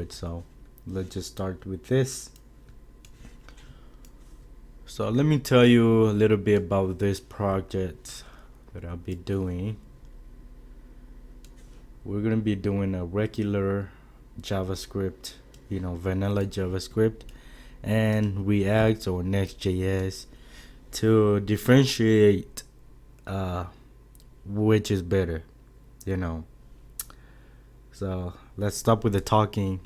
it. So let's just start with this. So let me tell you a little bit about this project that I'll be doing. We're gonna be doing a regular JavaScript, vanilla JavaScript, and React or Next.js to differentiate which is better, So let's stop with the talking.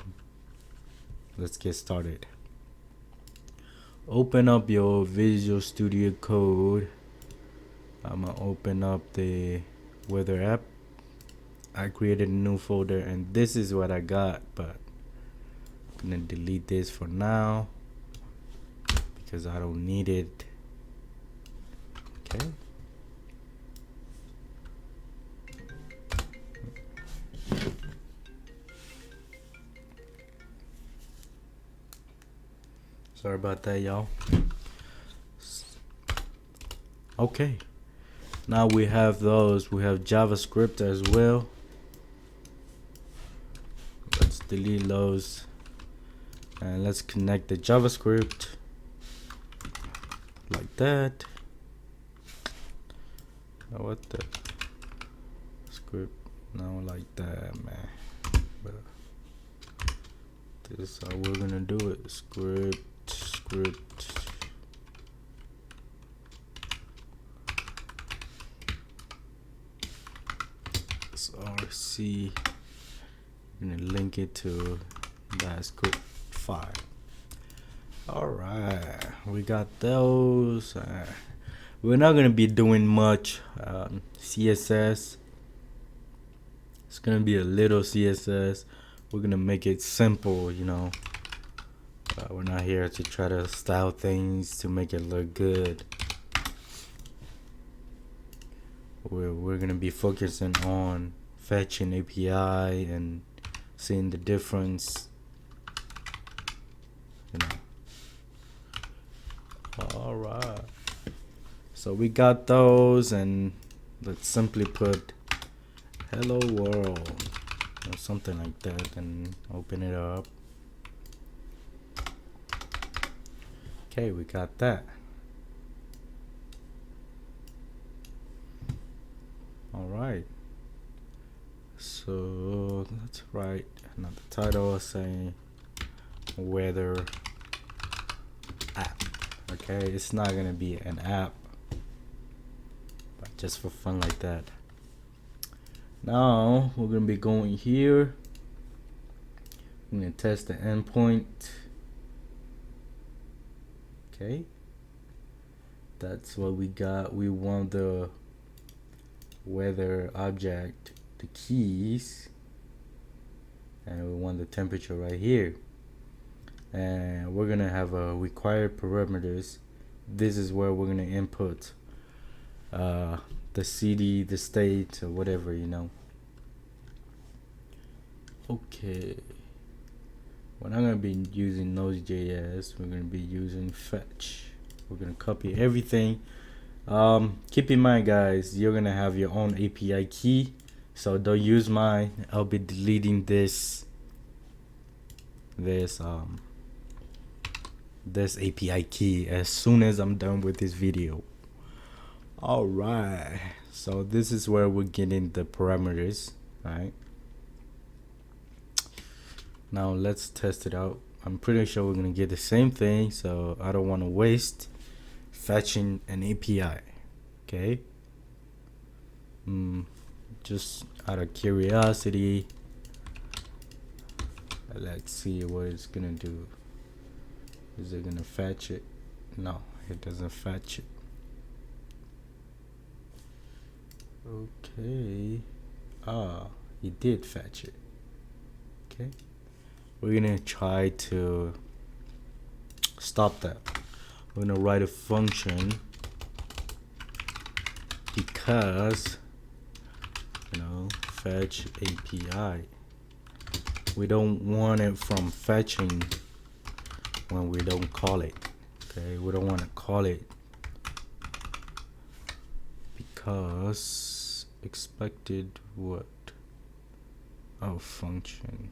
Let's get started. Open up your Visual Studio Code. I'm gonna open up the weather app. I created a new folder and this is what I got, but I'm gonna delete this for now because I don't need it. Okay. Sorry about that, y'all. Okay. Now we have those. We have JavaScript as well. Let's delete those. And let's connect the JavaScript like that. Oh, what the script? No, like that, man. But this is how we're gonna do it. Script. RC. I'm gonna link it to that script file. Alright, we got those. We're not gonna be doing much CSS. It's gonna be a little CSS. We're gonna make it simple, we're not here to try to style things to make it look good. We're gonna be focusing on fetching API and seeing the difference. Alright. So we got those, and let's simply put hello world or something like that and open it up. Okay, we got that. Alright. So let's write another title saying weather app. Okay, it's not gonna be an app, but just for fun like that. Now we're gonna be going here. I'm gonna test the endpoint. Okay, that's what we got. We want the weather object, the keys, and we want the temperature right here. And we're gonna have a required parameters. This is where we're gonna input the city, the state, or whatever, Okay, we're not gonna be using Node.js. We're gonna be using fetch. We're gonna copy everything. Keep in mind, guys, you're gonna have your own API key, so don't use mine. I'll be deleting this API key as soon as I'm done with this video. Alright, so this is where we're getting the parameters. Right now, let's test it out. I'm pretty sure we're gonna get the same thing, so I don't want to waste fetching an API. Okay, just out of curiosity, let's see what it's gonna do. Is it gonna fetch it? No, it doesn't fetch it. Okay, it did fetch it. Okay, we're gonna try to stop that. We're gonna write a function because fetch API. We don't want it from fetching when we don't call it. Okay, we don't want to call it because expected what? Oh, function.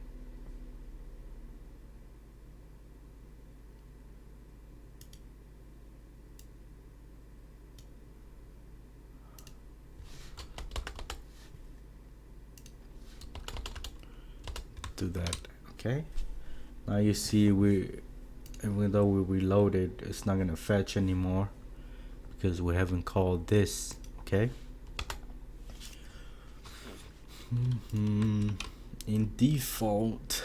do that. Okay, now you see even though we reload it, it's not gonna fetch anymore because we haven't called this. Okay. In default,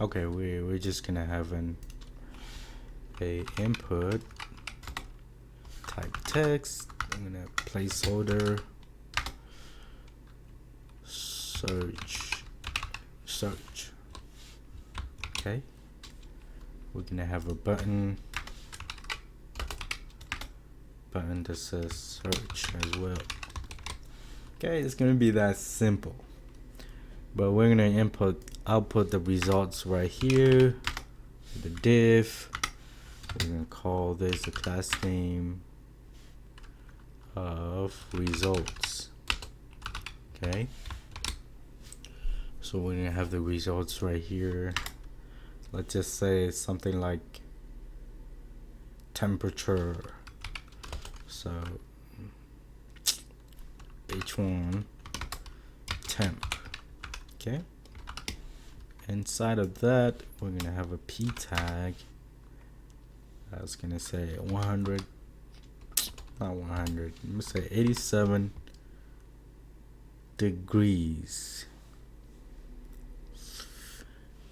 okay, we're just gonna have a input type text. I'm gonna placeholder search. Okay, we're gonna have a button that says search as well. Okay, it's gonna be that simple. But we're gonna output the results right here. The div. We're gonna call this the class name of results. Okay. So we're gonna have the results right here. Let's just say something like temperature. So H1 temp. Okay. Inside of that, we're gonna have a p tag. I was gonna say 100, not 100. Let me say 87 degrees.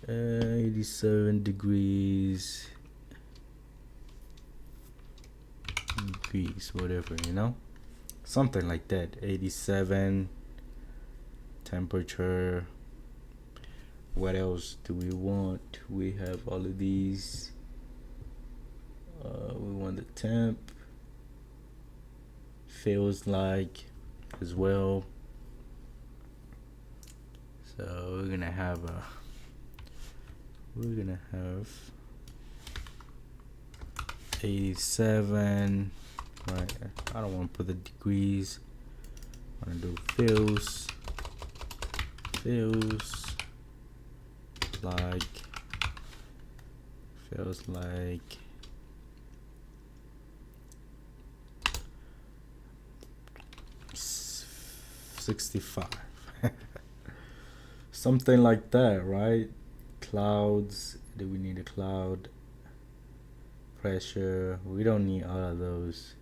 87 degrees, whatever, you know, something like that. 87 temperature. What else do we want? We have all of these. We want the temp, feels like as well. So we're gonna have 87, right? I don't want to put the degrees. I want to do feels like 65. Something like that, right? Clouds, do we need a cloud? Pressure, we don't need all of those.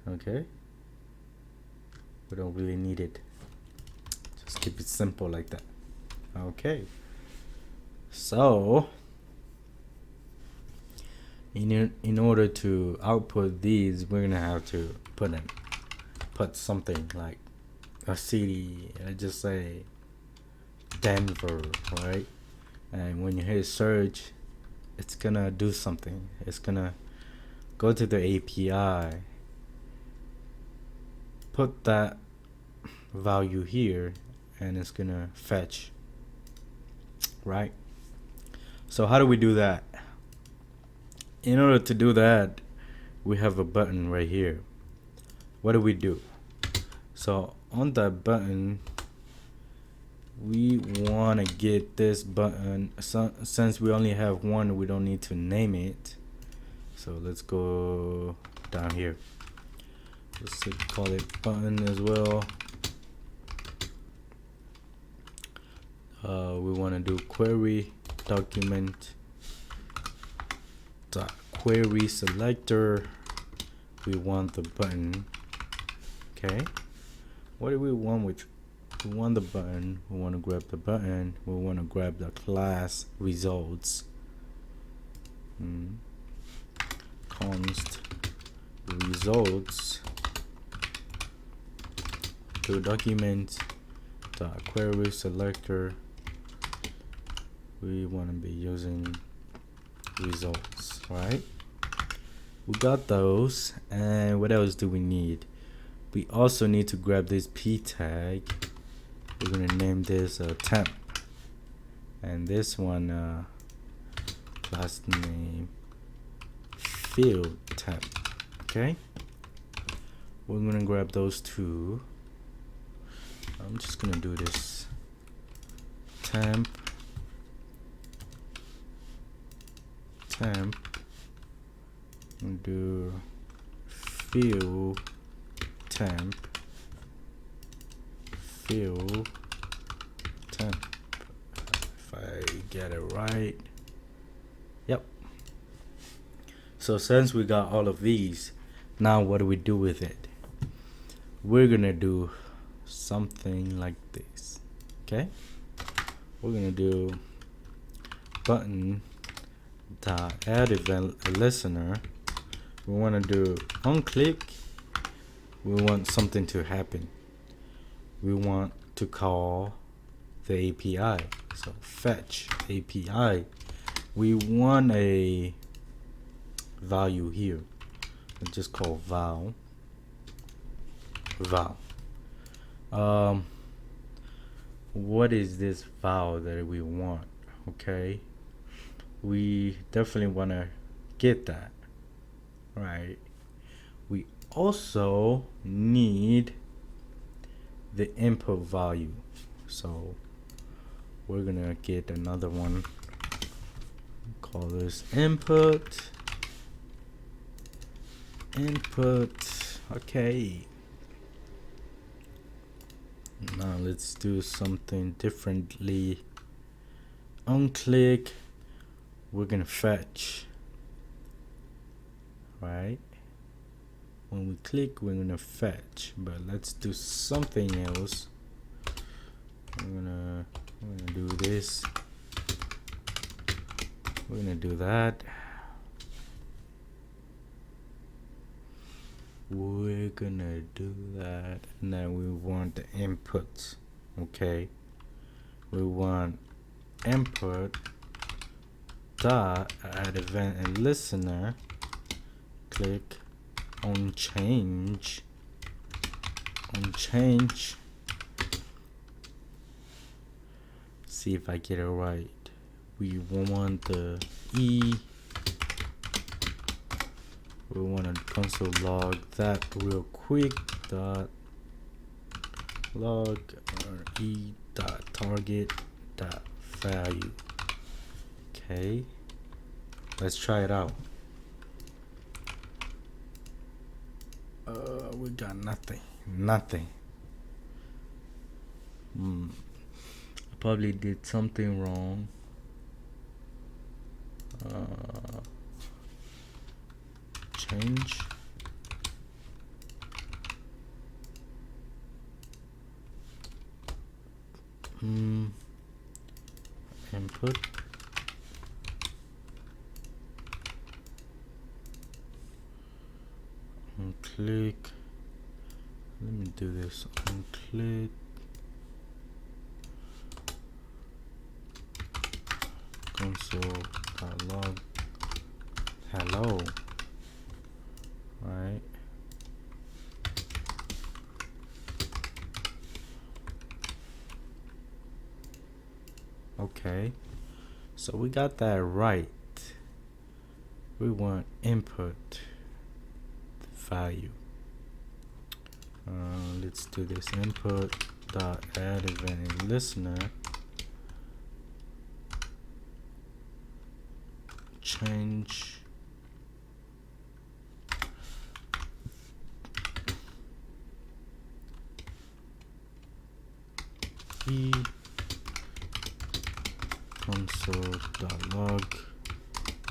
Okay, we don't really need it. Just keep it simple like that. Okay, so in order to output these, we're gonna have to put something like a city, and just say Denver, right? And when you hit search, it's gonna do something. It's gonna go to the API, put that value here, and it's gonna fetch, right? So how do we do that? In order to do that, we have a button right here. What do we do? So on that button, we want to get this button. So, since we only have one, we don't need to name it. So let's go down here. Let's call it button as well. We want to do query document dot query selector. We want the button. Okay, what do we want? We want the button. We want to grab the button. We want to grab the class results. Const results to document dot query selector. We want to be using results, right? We got those. And what else do we need? We also need to grab this p tag. We're gonna name this temp, and this one class name field temp. Okay, we're gonna grab those two. I'm just gonna do this temp and do fill temp, fill temp, if I get it right. Yep. So since we got all of these, now what do we do with it? We're gonna do something like this. Okay, we're gonna do button dot add event listener. We want to do on click. We want something to happen. We want to call the API. So fetch API. We want a value here. Let's just call val. What is this val that we want? Okay, we definitely want to get that, right? We also need the input value, so we're gonna get another one, call this input. Okay, now let's do something differently. On click, we're gonna fetch, right? When we click, we're gonna fetch, but let's do something else. We're gonna do this. We're gonna do that. We're gonna do that. Now we want the inputs. Okay, we want input dot add event and listener. Click on change. See if I get it right. We want the E. We want to console log that real quick. Dot log or E dot target dot value. Okay, let's try it out. We got nothing. I probably did something wrong. Change. Input. On click. Let me do this. On click. Console.log hello. Right. Okay, so we got that right. We want input value. Let's do this. Input dot add event listener. Change. E console.log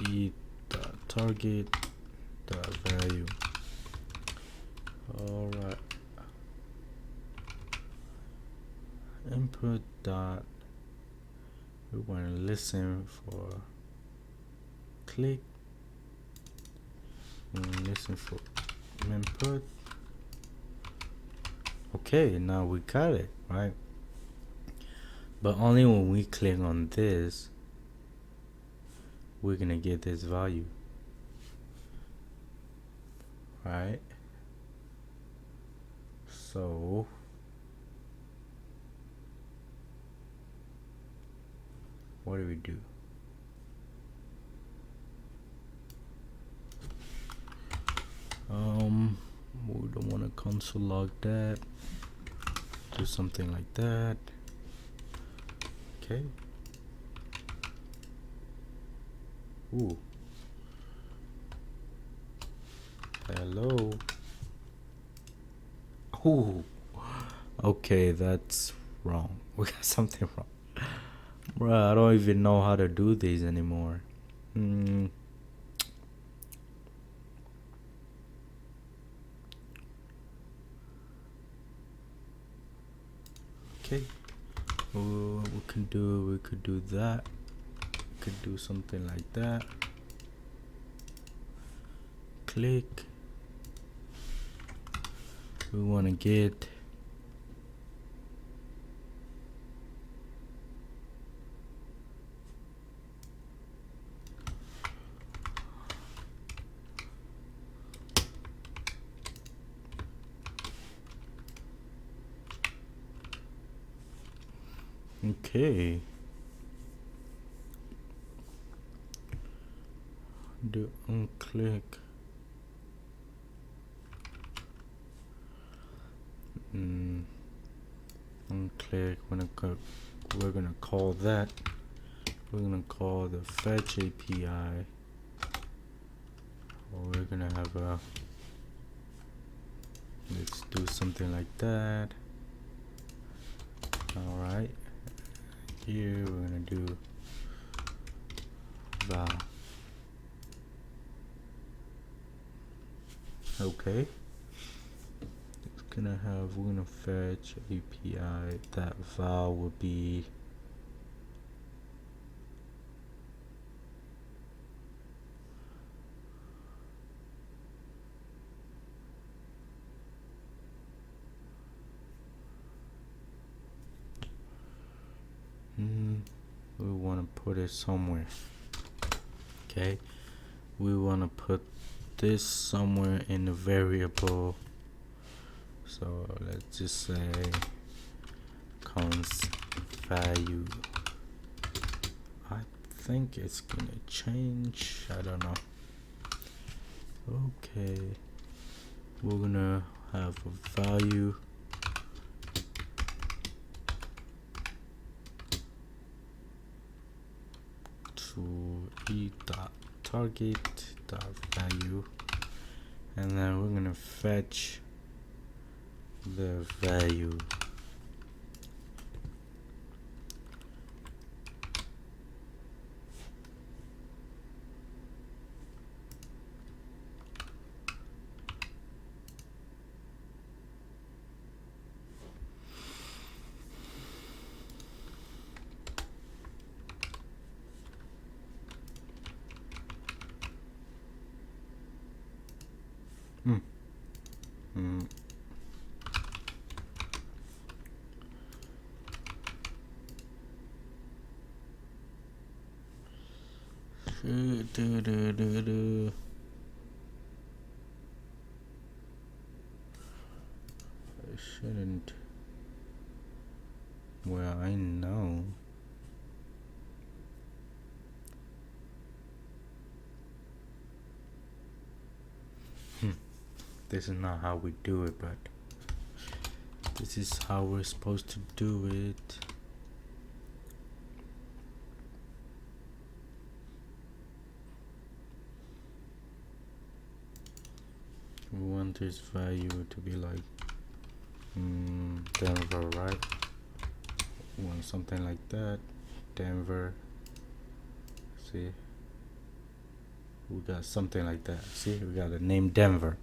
e.target.value. Alright. Input dot, we want to listen for click. We want to listen for input. Okay, now we got it, right? But only when we click on this, we're gonna get this value, right? So what do? We don't want to console log that. Do something like that. Okay. Ooh. Hello. Ooh. Okay, that's wrong. We got something wrong. Bruh, I don't even know how to do these anymore. Okay. We could do that. We could do something like that. Click. We want to get okay. Do unclick. Unclick. We're gonna call that. We're gonna call the fetch API. Or we're gonna have a. Let's do something like that. All right. Here we're gonna do val. Okay. We're gonna fetch API. That val will be we want to put it somewhere. Okay, we want to put this somewhere in the variable. So let's just say const value. I think it's gonna change. I don't know. Okay, we're gonna have a value. To e dot target dot value, and then we're gonna fetch the value. I shouldn't. Well, I know. This is not how we do it, but this is how we're supposed to do it. We want this value to be like Denver, right? We want something like that. Denver. See, we got something like that. See, we got the name Denver.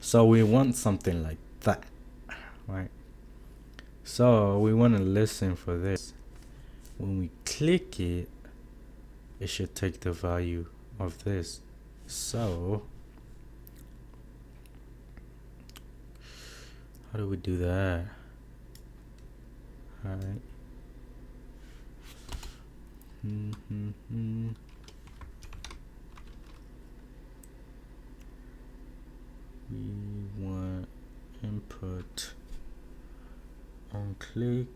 So we want something like that, right? So we want to listen for this. When we click it, it should take the value of this. So how do we do that? All right. We want input on click.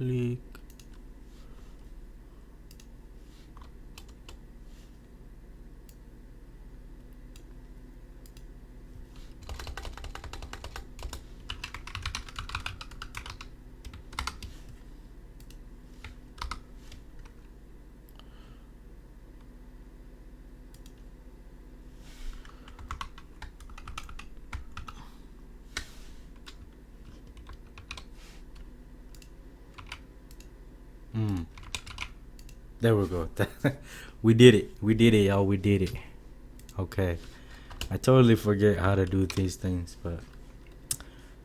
click. There we go. We did it. We did it, y'all. We did it. Okay. I totally forget how to do these things, but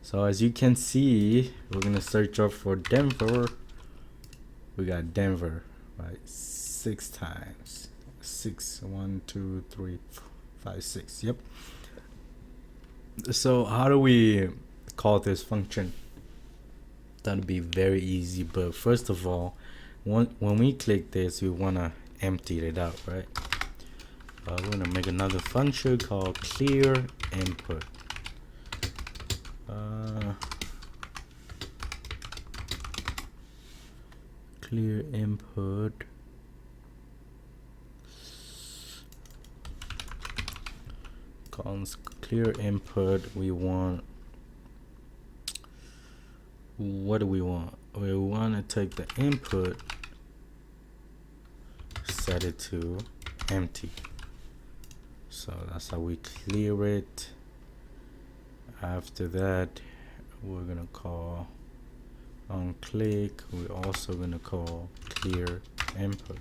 so as you can see, we're gonna search up for Denver. We got Denver, right? 6 times. 6, 1, 2, 3, 5, 6. Yep. So how do we call this function? That'd be very easy, but first of all, when we click this, we wanna empty it out, right? We're gonna make another function called clear input. Clear input. Clear input. We want. What do we want? We want to take the input, set it to empty. So that's how we clear it. After that, we're gonna call on click. We're also gonna call clear input.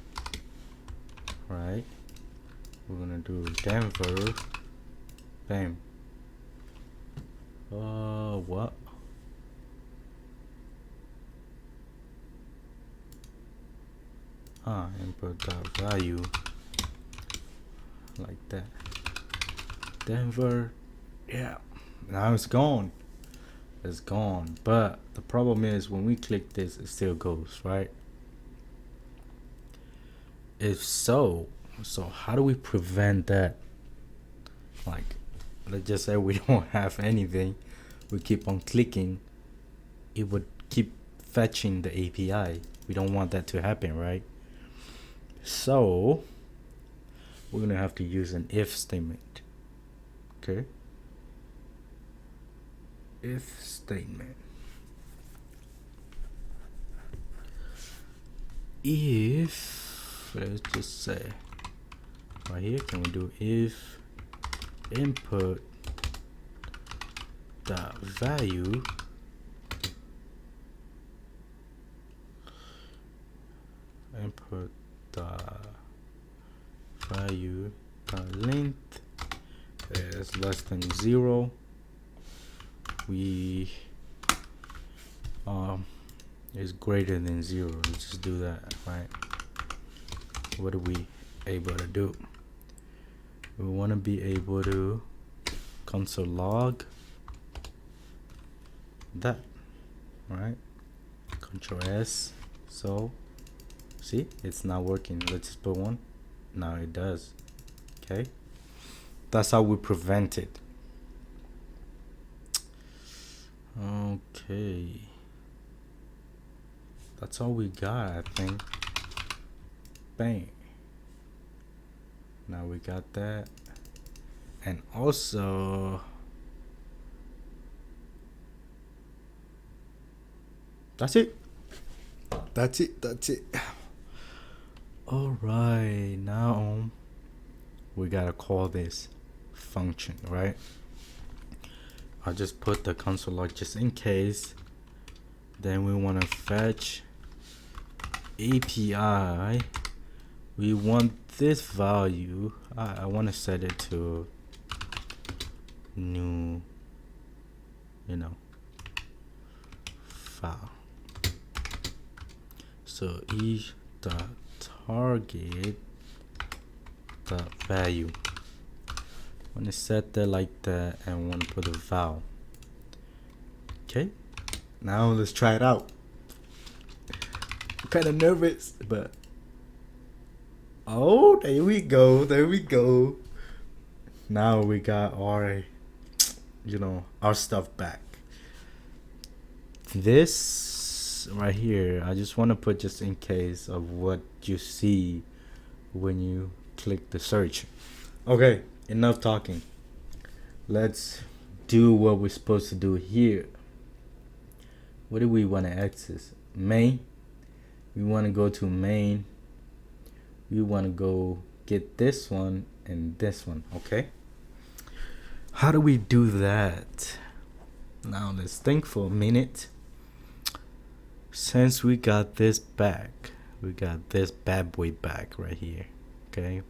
Right? We're gonna do Denver. Bam. What? Input dot value like that. Denver. Yeah. Now it's gone. It's gone. But the problem is when we click this, it still goes, right? If so how do we prevent that? Like, let's just say we don't have anything. We keep on clicking. It would keep fetching the API. We don't want that to happen, right? So we're gonna have to use an if statement. Okay. If statement. If, let's just say right here, can we do if input dot value input dot value dot length is less than 0. We is greater than 0. Let's just do that, right? What are we able to do? We want to be able to console log that, right? Control S. So see, it's not working. Let's just put 1. Now it does. Okay, that's how we prevent it. Okay, that's all we got, I think. Bang. Now we got that. And also that's it. All right, now we gotta call this function, right? I'll just put the console log just in case. Then we want to fetch API. We want this value. I want to set it to new, file. So each dot target dot value. Want to set that like that, and want to put a val. Okay, now let's try it out. I'm kind of nervous, but oh, there we go. Now we got our our stuff back. This this right here, I just want to put just in case of what you see when you click the search. Okay, enough talking. Let's do what we're supposed to do here. What do we want to access? Main. We want to go to main. We want to go get this one and this one, okay? How do we do that? Now let's think for a minute. Since we got this back, we got this bad boy back right here, okay?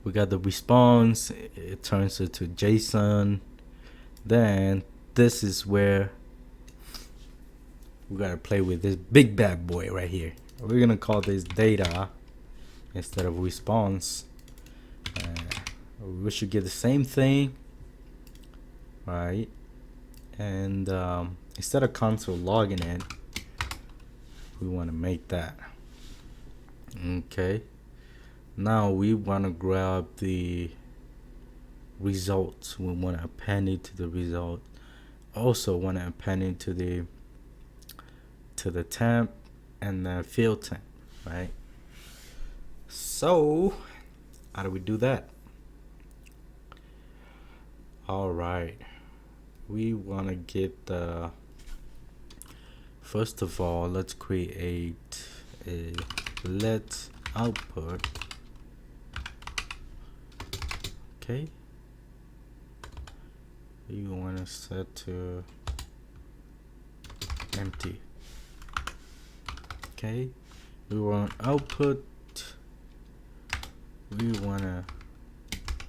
We got the response, it turns into JSON. Then this is where we gotta play with this big bad boy right here. We're gonna call this data instead of response. We should get the same thing, right? And instead of console logging it, we want to make that. Okay. Now we want to grab the results. We want to append it to the result. Also want to append it to the temp and the field temp, right? So how do we do that? All right. We want to get the, first of all, let's create a let output. Okay. You want to set to empty. Okay. We want output. We want to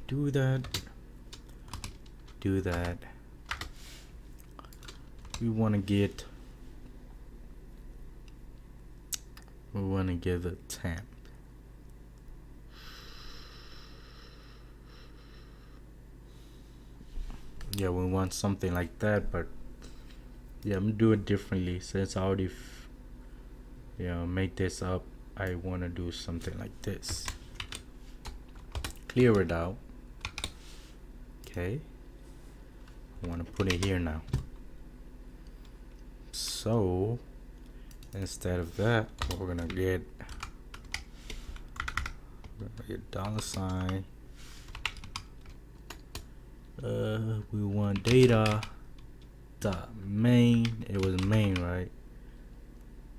do that. We want to get a temp. Yeah, we want something like that, but yeah, I'm gonna do it differently since I already made this up. I want to do something like this. Clear it out. Okay, I want to put it here now. So instead of that, what we're gonna get $. We want data dot main. It was main, right?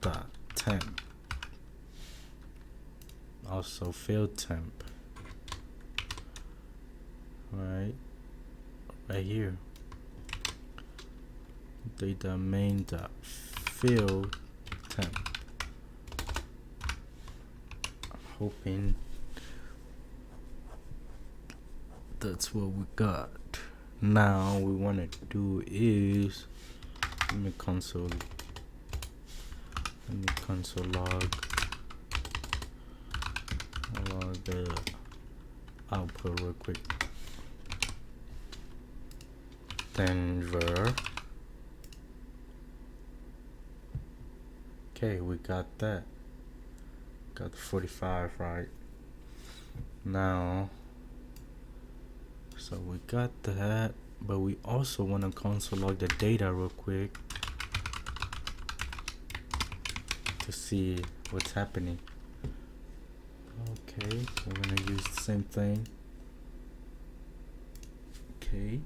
Dot temp. Also field temp. Right here. Data main dot field temp. I'm hoping that's what we got. Now we want to do is let me console log the output real quick. Denver. Okay, we got that. Got the 45 right. Now, so we got that, but we also want to console log the data real quick to see what's happening. Okay, we're gonna use the same thing. Okay.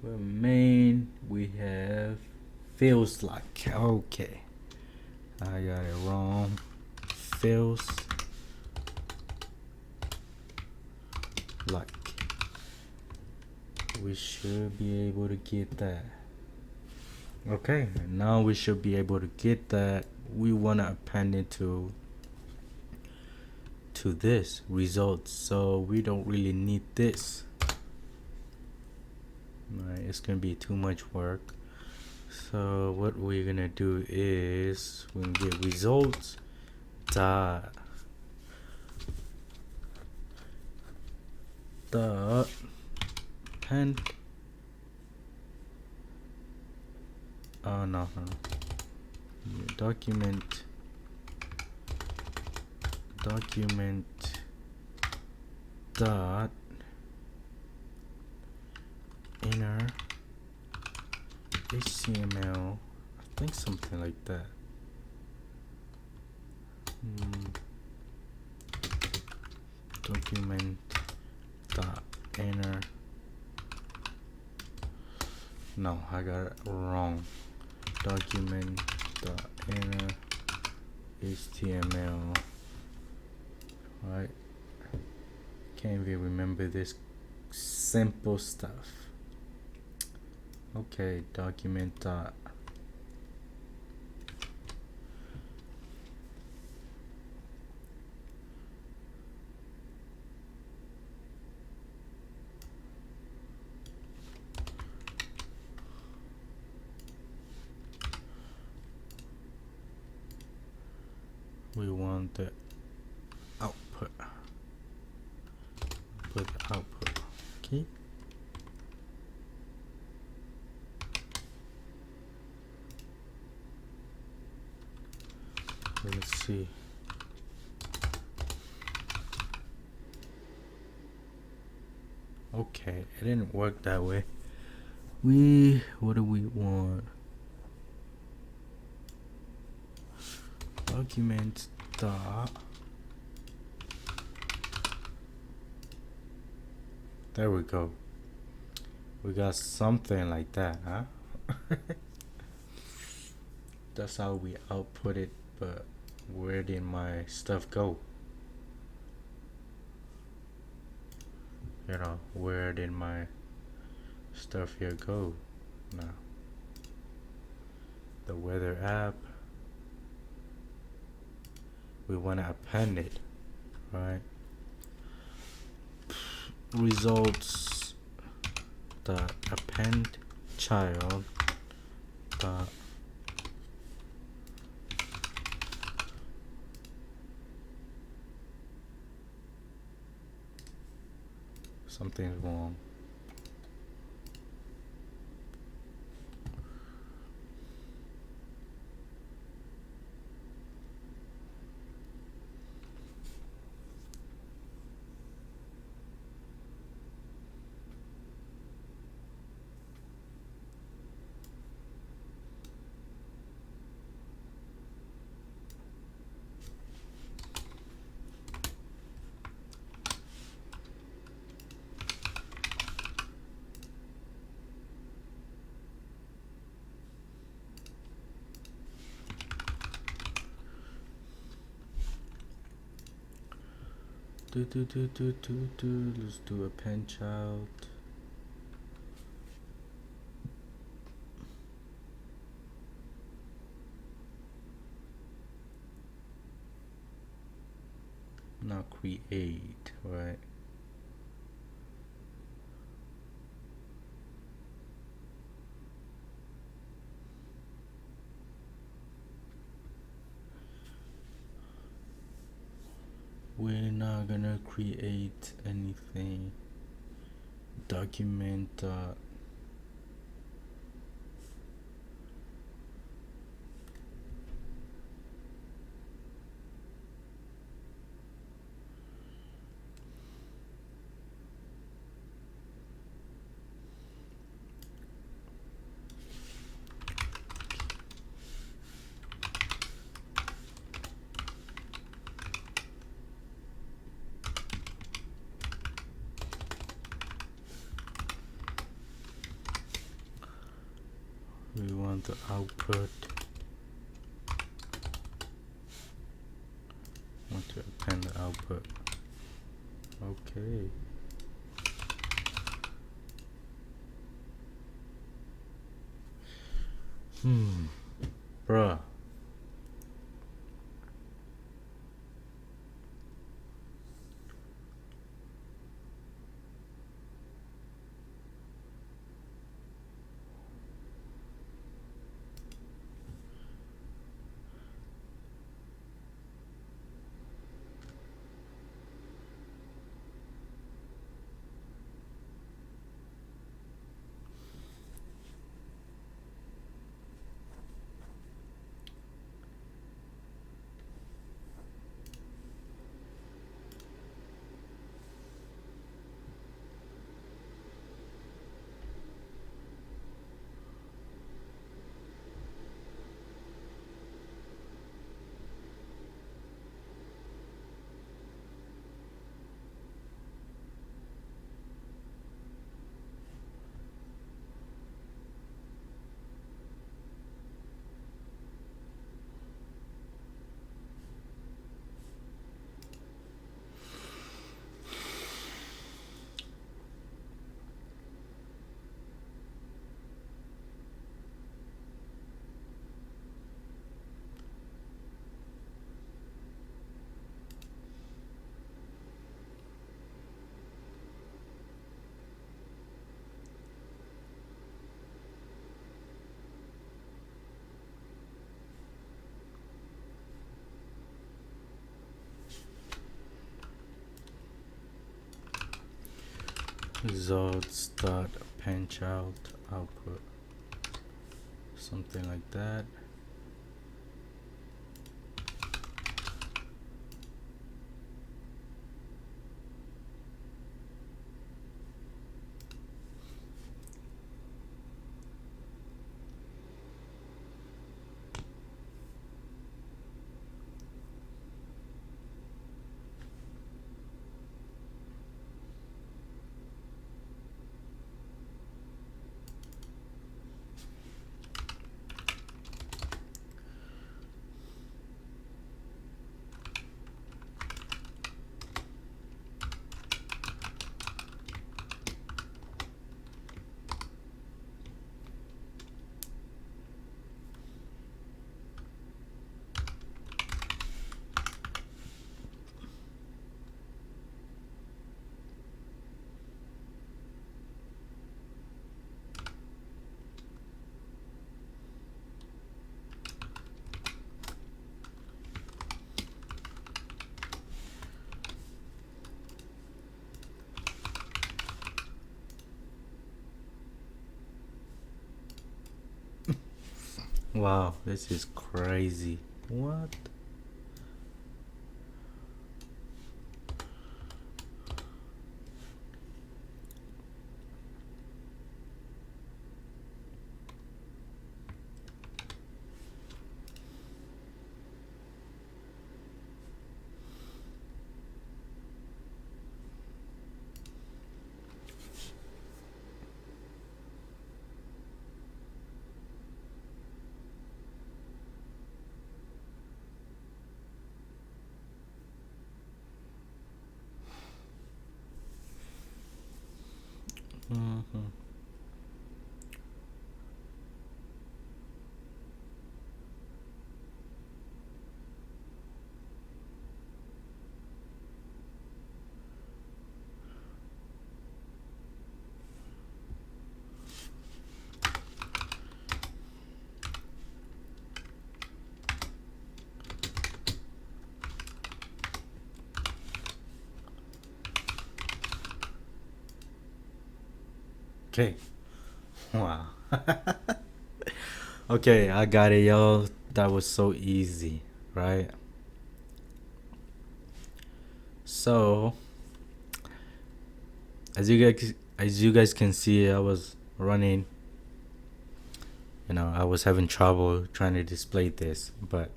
Well, main, we have feels like. Okay, I got it wrong. Feels like. We should be able to get that. Okay, now we should be able to get that. We want to append it to this results, so we don't really need this. Right, it's gonna be too much work. So what we're gonna do is we're gonna get results dot append. Oh no. Document dot inner HTML. I think something like that. Document dot inner. No, I got it wrong. Document dot inner HTML. Right? Can't even remember this simple stuff. Okay, document dot. We want the output. Put the output. Okay. Let's see. Okay, it didn't work that way. What do we want? Document dot. There we go. We got something like that, huh? That's how we output it, but where did my stuff go? You know, where did my stuff here go now? The weather app. We want to append it, right? Results dot append child dot something's wrong. Let's do append child. Now create, right? We're not gonna create anything. Document we want the output. Want to append the output. Okay. Bruh. results dot punch out output, something like that. Wow, this is crazy. What? Mm-hmm. Okay. Wow. Okay, I got it, y'all. That was so easy, right? So, as you guys can see, I was running. I was having trouble trying to display this, but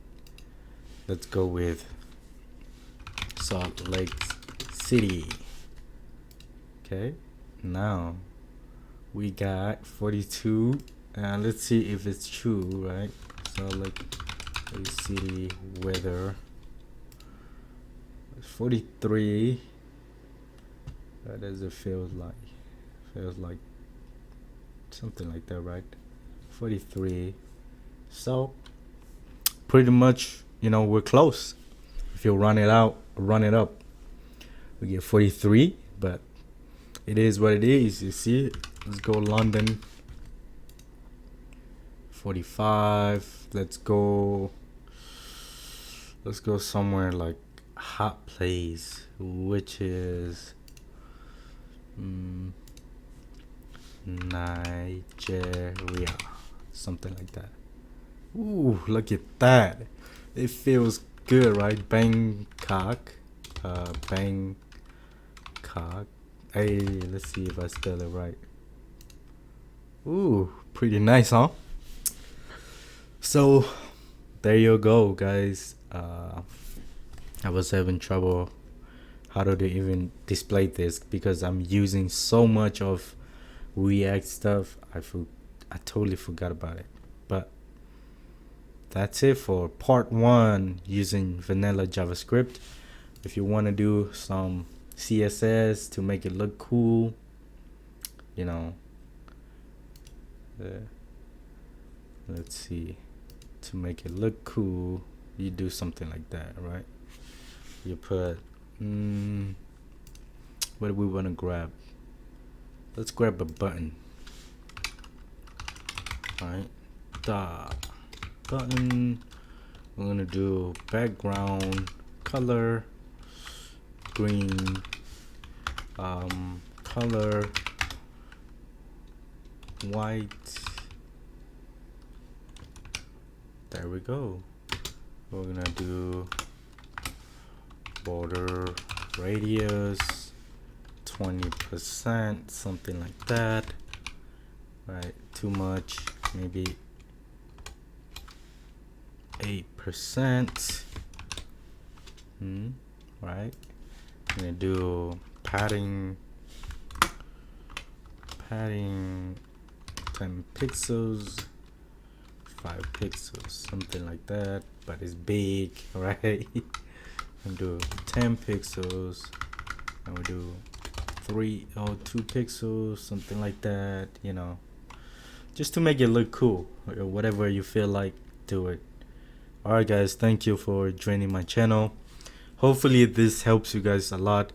let's go with Salt Lake City. Okay, now we got 42, and let's see if it's true, right? Salt Lake City weather 43. What does it feel like? Feels like something like that, right? 43. So pretty much, we're close. If you run it up, we get 43, but it is what it is. You see, let's go London. 45. Let's go somewhere like hot place, which is Nigeria, something like that. Ooh, look at that. It feels good, right? Bangkok. Bangkok. Hey, let's see if I spell it right. Ooh, pretty nice, huh? So, there you go, guys. I was having trouble how to even display this because I'm using so much of React stuff. I totally forgot about it. But that's it for part 1 using vanilla JavaScript. If you want to do some CSS to make it look cool, let's see, to make it look cool, you do something like that, right? You put what do we want to grab? Let's grab a button. Alright, button. We're gonna do background color green, color white. There we go. We're gonna do border radius 20%, something like that. Right, too much, maybe 8%. Right, I'm gonna do padding 10 pixels, 5 pixels, something like that, but it's big, right? And do 10 pixels, and we do 3 or 2 pixels, something like that, you know, just to make it look cool, or whatever you feel like, do it. Alright guys, thank you for joining my channel. Hopefully this helps you guys a lot.